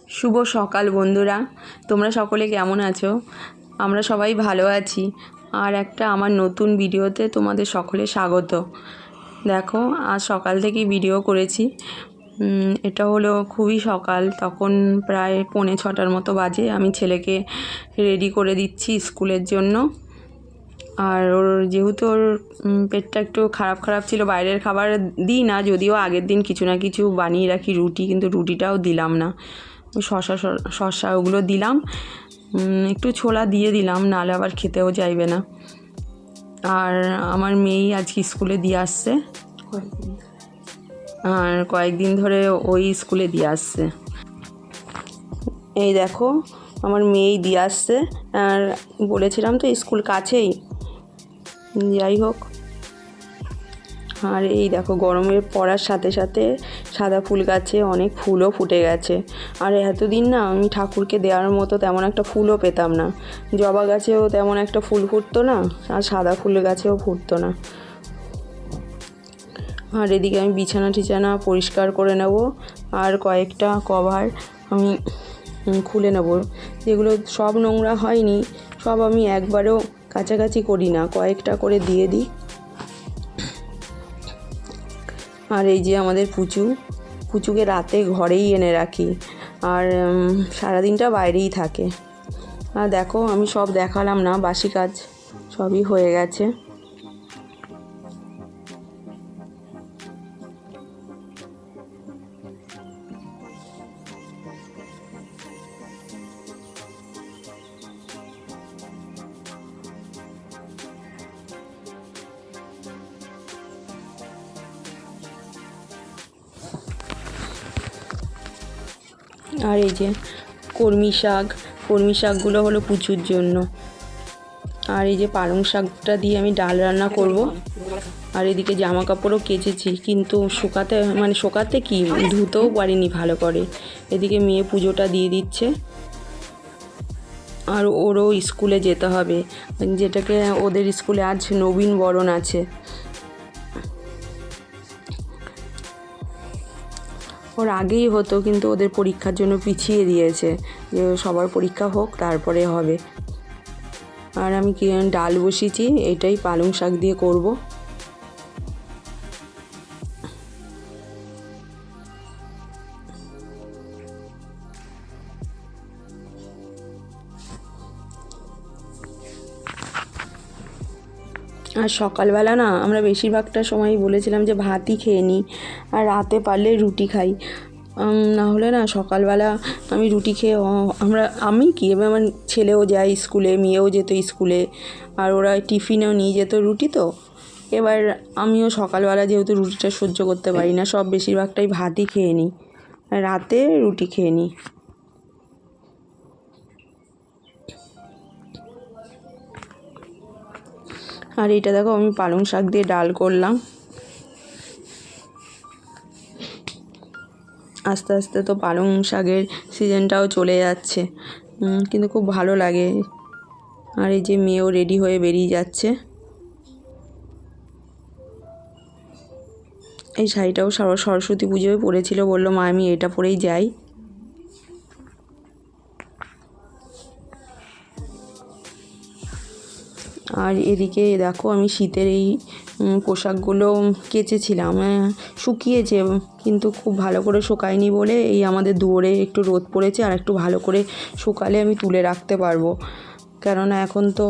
শুভ সকাল বন্ধুরা, তোমরা সকলে কেমন আছো? আমরা সবাই ভালো আছি। আর একটা আমার নতুন ভিডিওতে তোমাদের সকলে স্বাগত। দেখো, আজ সকাল থেকেই ভিডিও করেছি। এটা হলো খুবই সকাল, তখন প্রায় 5:45 মতো বাজে। আমি ছেলেকে রেডি করে দিচ্ছি স্কুলের জন্য। আর ওর যেহেতু ওর পেটটা একটু খারাপ খারাপ ছিল, বাইরের খাবার দিই না, যদিও আগের দিন কিছু না কিছু বানিয়ে রাখি রুটি, কিন্তু রুটিটাও দিলাম না। শসা ওগুলো দিলাম, একটু ছোলা দিয়ে দিলাম, নাহলে আবার খেতেও চাইবে না। আর আমার মেয়েই আজকে স্কুলে দিয়ে আসছে, আর কয়েকদিন ধরে ওই স্কুলে দিয়ে আসছে। এই দেখো, আমার মেয়েই দিয়ে আসছে। আর বলেছিলাম তো স্কুল কাছেই, যাই হোক। আর এই দেখো, গরমের পড়ার সাথে সাথে সাদা ফুল গাছে অনেক ফুলও ফুটে গেছে। আর এতদিন না আমি ঠাকুরকে দেওয়ার মতো তেমন একটা ফুলও পেতাম না। জবা গাছেও তেমন একটা ফুল ফুটতো না, আর সাদা ফুল গাছেও ফুটতো না। আর এদিকে আমি বিছানা পরিষ্কার করে নেব, আর কয়েকটা কভার আমি খুলে নেব। যেগুলো সব নোংরা হয়নি, সব আমি একবারেও কাছাকাছি করি না, কয়েকটা করে দিয়ে দিই। আর এই যে আমাদের পুচুকে রাতে ঘরেই এনে রাখি, আর সারাদিনটা বাইরেই থাকে। আর দেখো, আমি সব দেখালাম না, বাসি কাজ সবই হয়ে গেছে। আর এই যে কলমি শাকগুলো হলো পুচুর জন্য। আর এই যে পালং শাকটা দিয়ে আমি ডাল রান্না করব। আর এদিকে জামা কাপড়ও কেচেছি, কিন্তু শোকাতে কি, ধুতেও পারিনি ভালো করে। এদিকে মেয়ে পুজোটা দিয়ে দিচ্ছে, আর ওরও স্কুলে যেতে হবে, যেটাকে ওদের স্কুলে আজ নবীন বরণ আছে। ওর আগেই হতো, কিন্তু ওদের পরীক্ষার জন্য পিছিয়ে দিয়েছে, যে সবার পরীক্ষা হোক তারপরে হবে। আর আমি ডাল বসিয়েছি, এটাই পালং শাক দিয়ে করব। আর সকালবেলা না আমরা বেশিরভাগটা সময়ই বলেছিলাম যে ভাতই খেয়ে নিই, আর রাতে পারলে রুটি খাই। না হলে না সকালবেলা আমি রুটি খেয়ে আমি কি, এবার আমার ছেলেও যায় স্কুলে, মেয়েও যেত স্কুলে, আর ওরা টিফিনেও নিয়ে যেত রুটি। তো এবার আমিও সকালবেলা যেহেতু রুটিটা সহ্য করতে পারি না, সব বেশিরভাগটাই ভাতই খেয়ে নিই, রাতে রুটি খেয়ে নিই। আর এটা দেখো, আমি পালং শাক দিয়ে ডাল করলাম। আস্তে আস্তে তো পালং শাকের সিজনটাও চলে যাচ্ছে, কিন্তু খুব ভালো লাগে। আর এই যে মেয়েও রেডি হয়ে বেরিয়ে যাচ্ছে। এই শাড়িটাও সরস্বতী পুজোয় পরেছিল, বললো মা আমি এটা পরেই যাই। আর এদিকে দেখো, আমি শীতের এই পোশাকগুলো কেচেছিলাম, শুকিয়েছে, কিন্তু খুব ভালো করে শুকায়নি বলে এই আমাদের দুয়ারে একটু রোদ পড়েছে, আর একটু ভালো করে শুকালে আমি তুলে রাখতে পারবো। কেননা এখন তো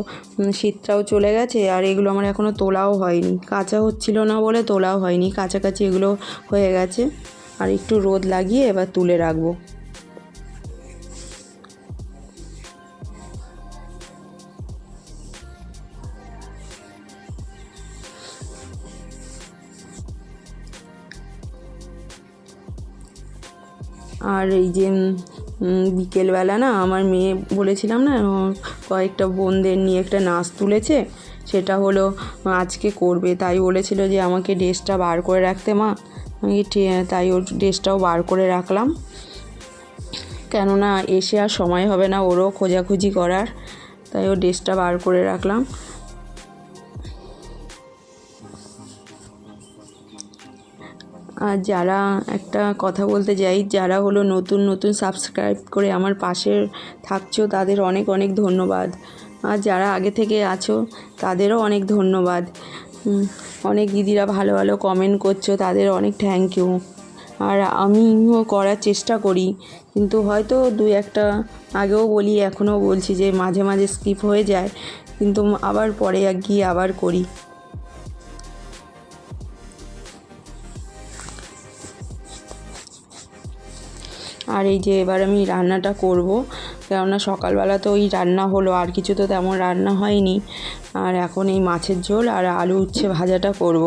শীতটাও চলে গেছে, আর এগুলো আমার এখনও তোলাও হয়নি, কাঁচা হচ্ছিল না বলে তোলাও হয়নি, কাছাকাছি এগুলো হয়ে গেছে। আর একটু রোদ লাগিয়ে এবার তুলে রাখবো। আর এই যে বিকেলবেলা না আমার মেয়ে, বলেছিলাম না কয়েকটা বোনদের নিয়ে একটা নাচ তুলেছে, সেটা হলো আজকে করবে, তাই বলেছিল যে আমাকে ড্রেসটা বার করে রাখতে মা। আমি তাই ওর ড্রেসটাও বার করে রাখলাম, কেননা এসে আর সময় হবে না ওরও খোঁজাখুঁজি করার, তাই ওর ড্রেসটা বার করে রাখলাম। আর যারা একটা কথা বলতে যাই, যারা হলো নতুন নতুন সাবস্ক্রাইব করে আমার পাশে থাকছো তাদের অনেক অনেক ধন্যবাদ। আর যারা আগে থেকে আছো তাদেরও অনেক ধন্যবাদ। অনেক দিদিরা ভালো ভালো কমেন্ট করছো, তাদের অনেক থ্যাংক ইউ। আর আমিও করার চেষ্টা করি, কিন্তু হয়তো দুই একটা আগেও বলি এখনও বলছি যে মাঝে মাঝে স্কিপ হয়ে যায়, কিন্তু আবার পরে গিয়ে আবার করি। আর এই যে এবার আমি রান্নাটা করব, কেননা সকালবেলা তো ওই রান্না হলো, আর কিছু তো তেমন রান্না হয়নি। আর এখন এই মাছের ঝোল আর আলু উচ্ছে ভাজাটা করব।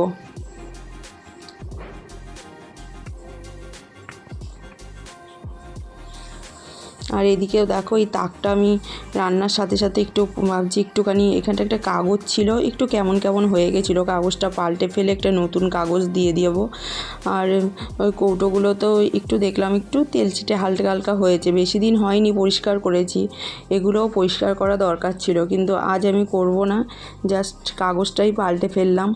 আর এদিকেও দেখো এই তাকটা আমি রান্নার সাথে সাথে একটু ভাবছি একটুখানি, এখানটা একটা কাগজ ছিল একটু কেমন কেমন হয়ে গেছিলো, কাগজটা পাল্টে ফেলে একটা নতুন কাগজ দিয়ে দেবো। আর ওই কৌটোগুলো তো একটু দেখলাম একটু তেল ছিটে হালকা হালকা হয়েছে, বেশি দিন হয়নি পরিষ্কার করেছি, এগুলোও পরিষ্কার করা দরকার ছিল, কিন্তু আজ আমি করব না, জাস্ট কাগজটাই পাল্টে ফেললাম।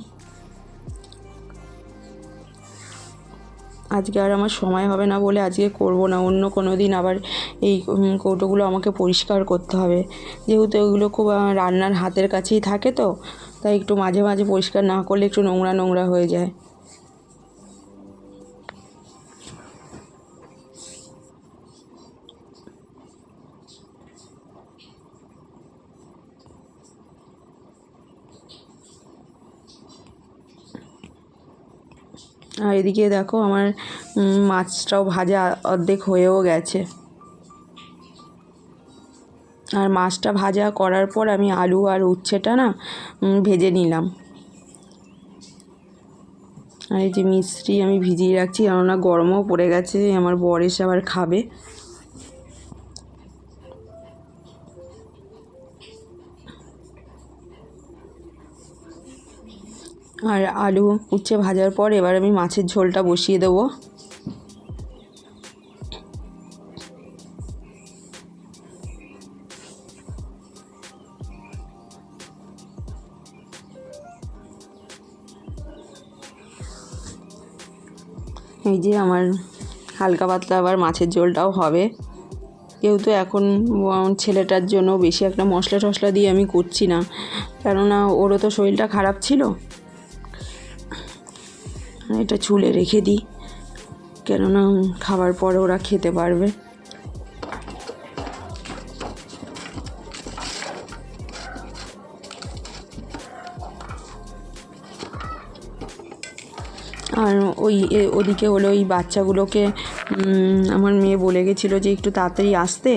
আজকে আর আমার সময় হবে না বলে আজকে করব না, অন্য কোনো দিন আবার এই কৌটোগুলো আমাকে পরিষ্কার করতে হবে, যেহেতু এগুলো খুব রান্নার হাতের কাছেই থাকে, তো তাই একটু মাঝে মাঝে পরিষ্কার না করলে একটু নোংরা নোংরা হয়ে যায়। আর এদিকে দেখো আমার মাছটাও ভাজা অর্ধেক হয়েও গেছে। আর মাছটা ভাজা করার পর আমি আলু আর উচ্ছেটা না ভেজে নিলাম। আর এই যে মিষ্টি আমি ভিজিয়ে রাখছি, কেননা গরমও পড়ে গেছে, আমার বর এসে আবার খাবে। আর আলু উচ্ছে ভাজার পর এবার আমি মাছের ঝোলটা বসিয়ে দেবো। এই যে আমার হালকা পাতলা আবার মাছের ঝোলটাও হবে, যেহেতু এখন ছেলেটার জন্য বেশি একটা মশলা টশলা দিয়ে আমি করছি না, কেননা ওরও তো শরীরটা খারাপ ছিল। এটা চুলে রেখে দিই, কেননা খাবার পরে ওরা খেতে পারবে। আর ওদিকে হলো ওই বাচ্চাগুলোকে আমার মেয়ে বলে গেছিলো যে একটু তাড়াতাড়ি আসতে,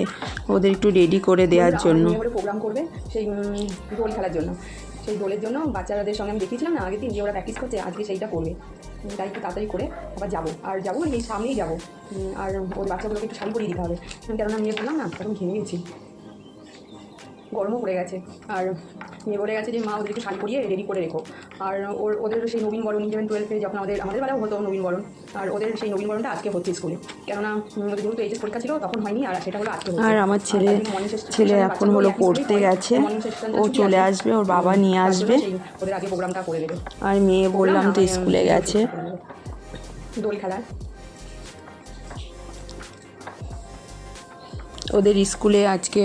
ওদের একটু রেডি করে দেওয়ার জন্য। প্রোগ্রাম করবে সেই দোল খেলার জন্য, সেই দোলের জন্য বাচ্চাদের সঙ্গে আমি দেখিয়েছিলাম না আগের দিন যে ওরা প্র্যাকটিস করছে, আজকে সেইটা করবে, তাই একটু তাড়াতাড়ি করে আবার যাবো, আর যাবো এই সামনেই যাবো। আর ওই বাচ্চাগুলোকে একটু শাড়ি পরিয়ে দিতে হবে, কেননা মেয়ে বললাম না তখন ঘেমে গেছি, গরমও পড়ে গেছে। আর মেয়ে বলে গেছে যে মা ওদেরকে শাড়ি পরিয়ে রেডি করে রেখো। আর ওদের সেই নবীনবরণ 11-12 যখন আমাদের বেলাও হতো নবীনবরণ, আর ওদের সেই নবীনবরণটা আজকে হচ্ছে স্কুলে, কেননা ওদের যেহেতু এইচএস পরীক্ষা ছিল তখন হয়নি, আর সেটা হলো আজকে। আর আমার ছেলে এখন হলো পড়তে গেছে, ও চলে আসবে, ওর বাবা নিয়ে আসবে। ওদের আগে প্রোগ্রামটা করে দেবে। আর মেয়ে বললাম তো স্কুলে গেছে দোল খেলার। ওদের স্কুলে আজকে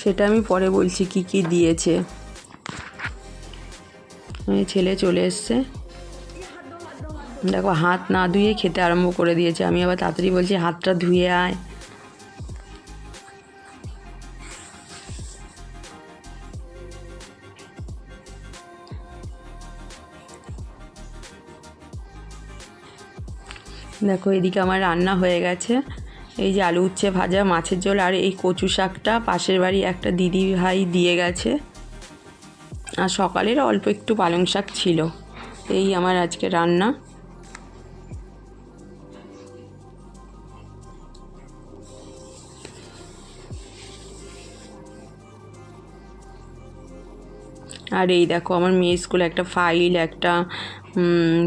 সেটা আমি পরে বলছি কি কি দিয়েছে। ছেলে চলে এসছে, দেখো হাত না ধুয়ে খেতে আরম্ভ করে দিয়েছে, আমি আবার তাড়াতাড়ি বলছি হাতটা ধুয়ে আয়। দেখো এদিকে আমার রান্না হয়ে গেছে, এই যে আলু উচ্ছে ভাজা, মাছের ঝোল, আর এই কচু শাকটা পাশের বাড়ি একটা দিদি ভাই দিয়ে গেছে, আর সকালের অল্প একটু পালং শাক ছিল। এই আমার আজকে রান্না। আর এই দেখো আমার মেয়ে স্কুলে একটা ফাইল, একটা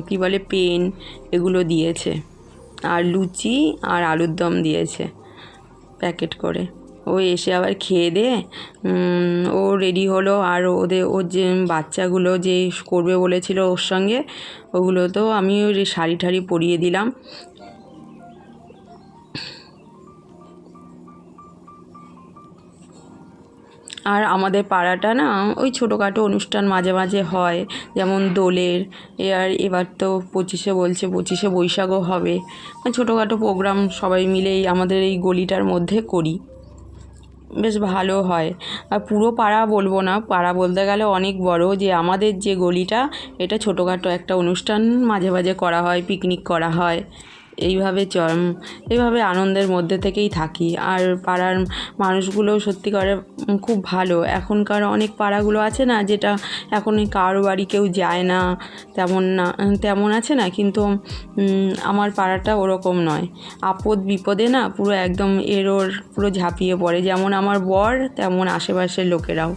কী বলে পেন, এগুলো দিয়েছে, আর লুচি আর আলুর দম দিয়েছে প্যাকেট করে। ও এসে আবার খেয়ে দিয়ে ও রেডি হলো। আর ওর যে বাচ্চাগুলো যে করবে বলেছিল ওর সঙ্গে, ওগুলো তো আমি ওই শাড়ি ঠাড়ি পরিয়ে দিলাম। আর আমাদের পাড়াটা না ওই ছোটোখাটো অনুষ্ঠান মাঝে মাঝে হয়, যেমন দোলের, এবার তো 25-এ বলছে, 25-এ বৈশাখও হবে। ছোটোখাটো প্রোগ্রাম সবাই মিলেই আমাদের এই গলিটার মধ্যে করি, বেশ ভালো হয়। আর পুরো পাড়া বলবো না, পাড়া বলতে গেলে অনেক বড়, যে আমাদের যে গলিটা এটা ছোটোখাটো একটা অনুষ্ঠান মাঝে মাঝে করা হয়, পিকনিক করা হয়। এইভাবে আনন্দের মধ্যে থেকেই থাকি। আর পাড়ার মানুষগুলো সত্যি করে খুব ভালো। এখনকার অনেক পাড়াগুলো আছে না, যেটা এখন কারো বাড়ি কেউ যায় না, তেমন আছে না, কিন্তু আমার পাড়াটা ওরকম নয়। আপদ বিপদে না পুরো একদম ওর পুরো ঝাঁপিয়ে পড়ে, যেমন আমার বর তেমন আশেপাশের লোকেরাও।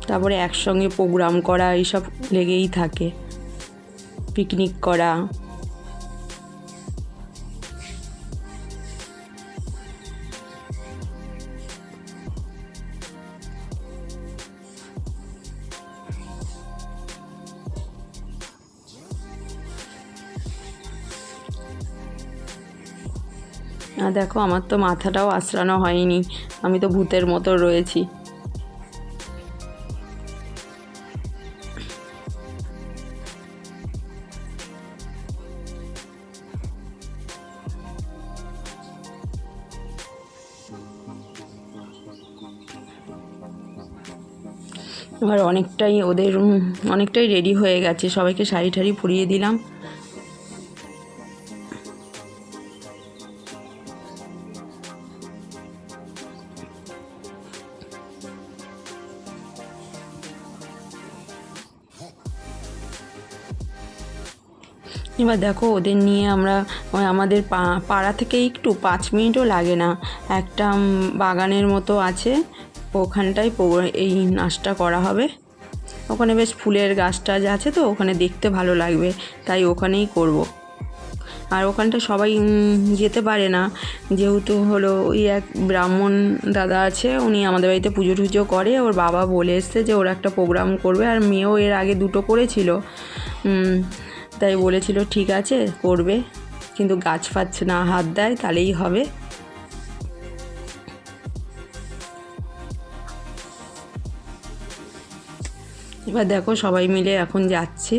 তারপরে একসঙ্গে প্রোগ্রাম করা এইসব লেগেই থাকে, পিকনিক করা। আর দেখো আমার তো মাথাটাও আঁচড়ানো হয়নি, আমি তো ভূতের মতো রয়েছি। এবার অনেকটাই রেডি হয়ে গেছে, সবাইকে শাড়ি ঠাড়ি পরিয়ে দিলাম। এবার দেখো ওদের নিয়ে আমরা আমাদের পাড়া থেকে একটু 5 মিনিটও লাগে না, একটা বাগানের মতো আছে, ওখানটায় এই নাচটা করা হবে। ওখানে বেশ ফুলের গাছ টাছ আছে, তো ওখানে দেখতে ভালো লাগবে, তাই ওখানেই করব। আর ওখানটা সবাই যেতে পারে না, যেহেতু হলো ওই এক ব্রাহ্মণ দাদা আছে, উনি আমাদের বাড়িতে পুজো টুজো করে। ওর বাবা বলে এসছে যে ওরা একটা প্রোগ্রাম করবে, আর মেয়েও এর আগে 2টো করেছিল, তাই বলেছিল ঠিক আছে করবে, কিন্তু গাছ ফাছ না হাত দেয় তাহলেই হবে। এবার দেখো সবাই মিলে এখন যাচ্ছি,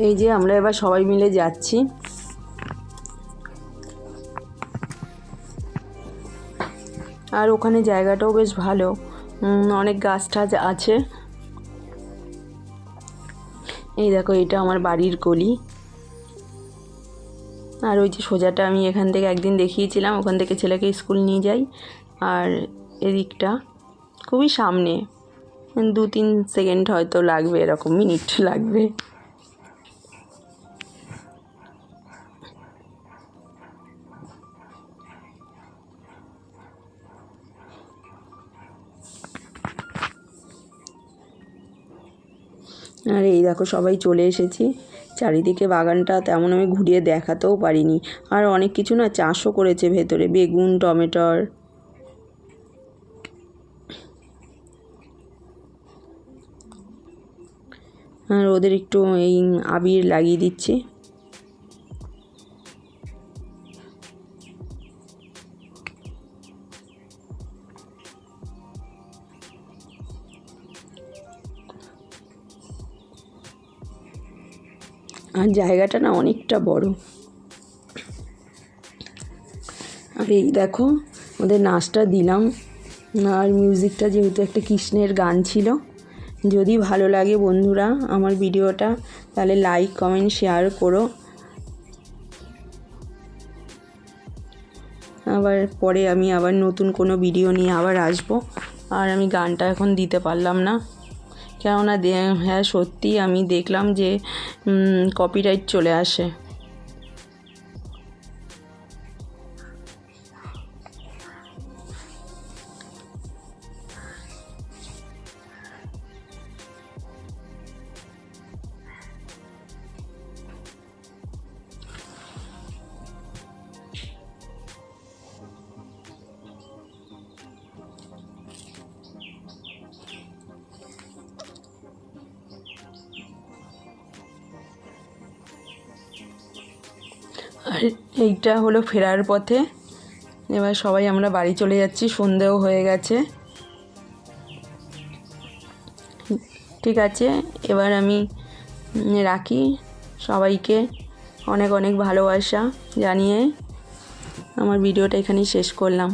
এই যে আমরা এবার সবাই মিলে যাচ্ছি। আর ওখানে জায়গাটাও বেশ ভালো, অনেক গাছ টাছ আছে। এই দেখো এটা আমার বাড়ির গলি। আর ওই যে সোজাটা আমি এখান থেকে একদিন দেখিয়েছিলাম, ওখান থেকে ছেলেকে স্কুল নিয়ে যাই। আর এদিকটা খুবই সামনে, 2-3 সেকেন্ড হয়তো লাগবে, এরকম মিনিট লাগবে। আর এই দেখো সবাই চলে এসেছি। চারিদিকে বাগানটা তেমন আমি ঘুরিয়ে দেখাতেও পারিনি। আর অনেক কিছু না চাষও করেছে ভেতরে, বেগুন, টমেটোর। আর ওদের একটু এই আবির লাগিয়ে দিচ্ছি। আর জায়গাটা না অনেকটা বড়। আর এই দেখো ওদের নাচটা দিলাম, আর মিউজিকটা যেহেতু একটা কৃষ্ণের গান ছিল। যদি ভালো লাগে বন্ধুরা আমার ভিডিওটা, তাহলে লাইক কমেন্ট শেয়ার করো। পরে আমি আবার নতুন কোনো ভিডিও নিয়ে আবার আসবো। আর আমি গানটা এখন দিতে পারলাম না, কেননা হ্যাঁ সত্যি আমি দেখলাম যে কপিরাইট চলে আসে। এইটা হলো ফেরার পথে। এবার সবাই আমরা বাড়ি চলে যাচ্ছি, সন্ধেও হয়ে গেছে। ঠিক আছে, এবার আমি রাখি। সবাইকে অনেক অনেক ভালোবাসা জানিয়ে আমার ভিডিওটা এখানেই শেষ করলাম।